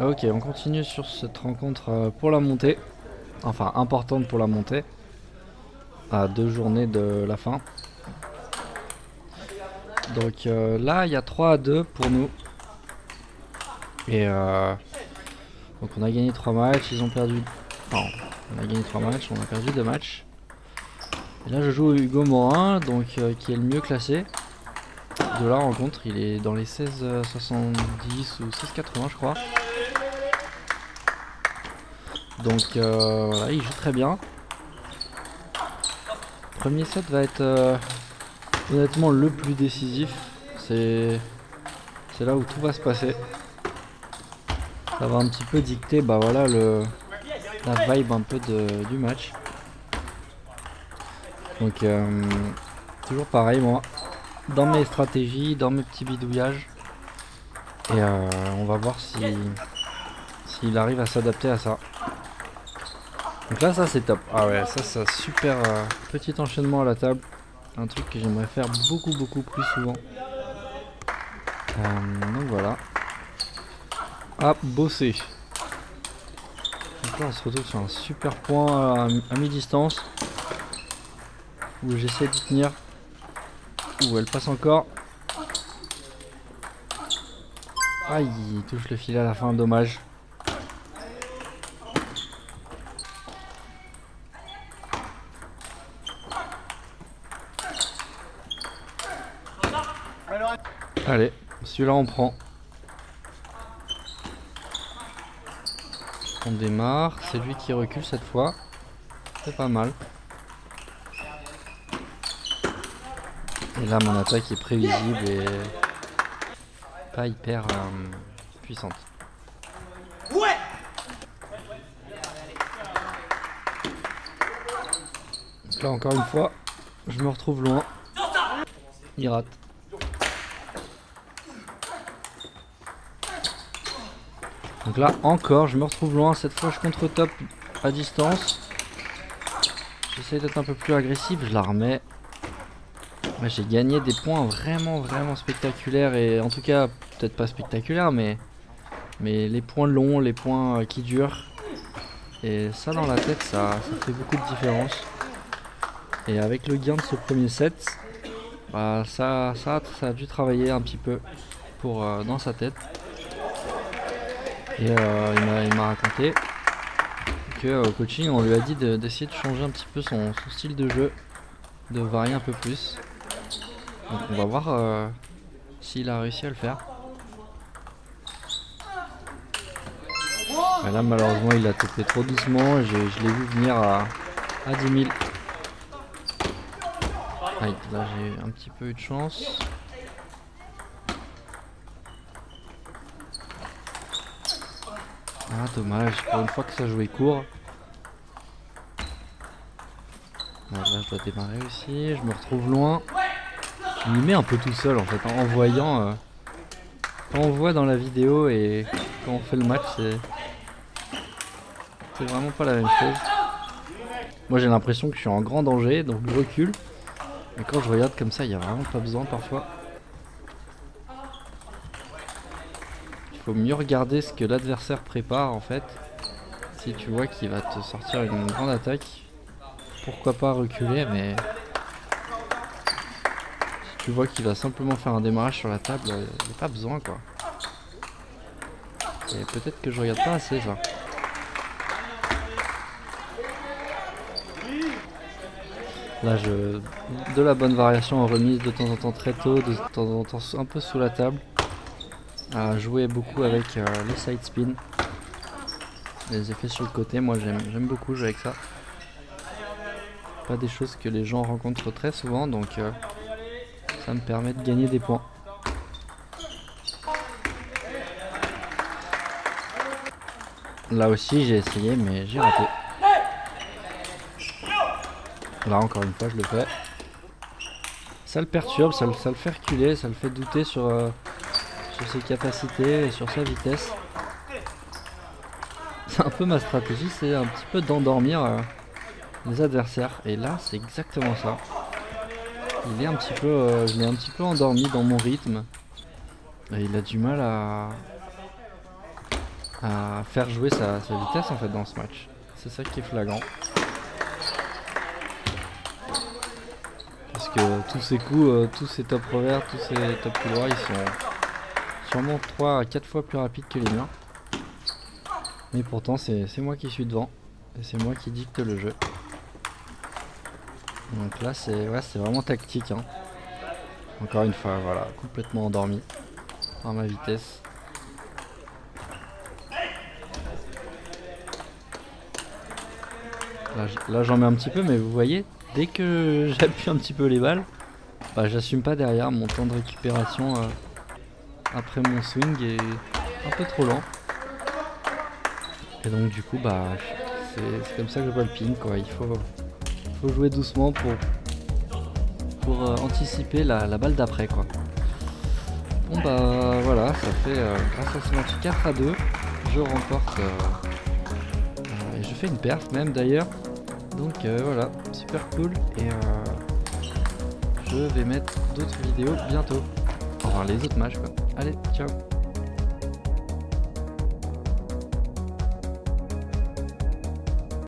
Ok, on continue sur cette rencontre pour la montée. Enfin, importante pour la montée. À 2 journées de la fin. Donc là, il y a 3-2 pour nous. Et donc on a gagné 3 matchs, ils ont perdu... Non, on a gagné 3 matchs, on a perdu 2 matchs. Et là je joue Hugo Morin, donc qui est le mieux classé de la rencontre. Il est dans les 16,70 ou 16,80 je crois. Donc voilà, il joue très bien. Premier set va être honnêtement le plus décisif. C'est là où tout va se passer. Ça va un petit peu dicter bah voilà la vibe un peu du match. Donc toujours pareil moi, dans mes stratégies, dans mes petits bidouillages. Et on va voir s'il arrive à s'adapter à ça. Donc là ça c'est top. Ah ouais, ça super petit enchaînement à la table. Un truc que j'aimerais faire beaucoup plus souvent. Donc voilà. À bosser. Donc là on se retrouve sur un super point à mi-distance. Où j'essaie d'y tenir. Où elle passe encore. Aïe, il touche le filet à la fin, dommage. Allez, celui-là on prend. On démarre, c'est lui qui recule cette fois. C'est pas mal. Et là mon attaque est prévisible et pas hyper puissante. Ouais. Donc là encore une fois, je me retrouve loin. Il rate. Donc là encore, je me retrouve loin. Cette fois, je contre-top à distance. J'essaie d'être un peu plus agressif. Je la remets. J'ai gagné des points vraiment spectaculaires. Et en tout cas, peut-être pas spectaculaires, mais les points longs, les points qui durent. Et ça, dans la tête, ça fait beaucoup de différence. Et avec le gain de ce premier set, bah, ça a dû travailler un petit peu pour, dans sa tête. Et il m'a raconté que au coaching on lui a dit d'essayer de changer un petit peu son style de jeu, de varier un peu plus. Donc on va voir s'il a réussi à le faire. Mais là malheureusement il a topé trop doucement et je l'ai vu venir à 10 000. Aïe, là j'ai un petit peu eu de chance. Ah dommage, pour une fois que ça jouait court. Bon, là je dois démarrer aussi, je me retrouve loin. Je m'y mets un peu tout seul en fait, en voyant. Quand on voit dans la vidéo et quand on fait le match, c'est vraiment pas la même chose. Moi j'ai l'impression que je suis en grand danger, donc je recule. Mais quand je regarde comme ça, il n'y a vraiment pas besoin parfois. Il faut mieux regarder ce que l'adversaire prépare en fait. Si tu vois qu'il va te sortir une grande attaque, pourquoi pas reculer, mais si tu vois qu'il va simplement faire un démarrage sur la table, il n'y a pas besoin quoi. Et peut-être que je regarde pas assez ça. Là de la bonne variation en remise de temps en temps très tôt, de temps en temps un peu sous la table. À jouer beaucoup avec les side spins. Les effets sur le côté, moi j'aime beaucoup jouer avec ça. Pas des choses que les gens rencontrent très souvent, donc ça me permet de gagner des points. Là aussi j'ai essayé mais j'ai raté. Là encore une fois je le fais. Ça le perturbe, ça le fait reculer, ça le fait douter sur ses capacités et sur sa vitesse. C'est un peu ma stratégie, c'est un petit peu d'endormir les adversaires. Et là c'est exactement ça. Il est un petit peu, je l'ai un petit peu endormi dans mon rythme. Et il a du mal à faire jouer sa vitesse en fait dans ce match. C'est ça qui est flagrant. Parce que tous ces coups, tous ces top revers, tous ces top coups droits, ils sont sûrement 3 à 4 fois plus rapides que les miens. Mais pourtant c'est moi qui suis devant. Et c'est moi qui dicte le jeu. Donc là c'est vraiment tactique. Hein. Encore une fois, voilà, complètement endormi par ma vitesse. Là j'en mets un petit peu, mais vous voyez, dès que j'appuie un petit peu les balles, bah, j'assume pas derrière. Mon temps de récupération après mon swing est un peu trop lent. Et donc du coup, bah, c'est comme ça que je vois le ping, quoi. Il faut jouer doucement pour anticiper la balle d'après, quoi. Bon bah voilà, ça fait grâce à ce match 4-2, je remporte et je fais une perf même d'ailleurs. Donc voilà, super cool et je vais mettre d'autres vidéos bientôt. Enfin les autres matchs quoi. Allez, ciao.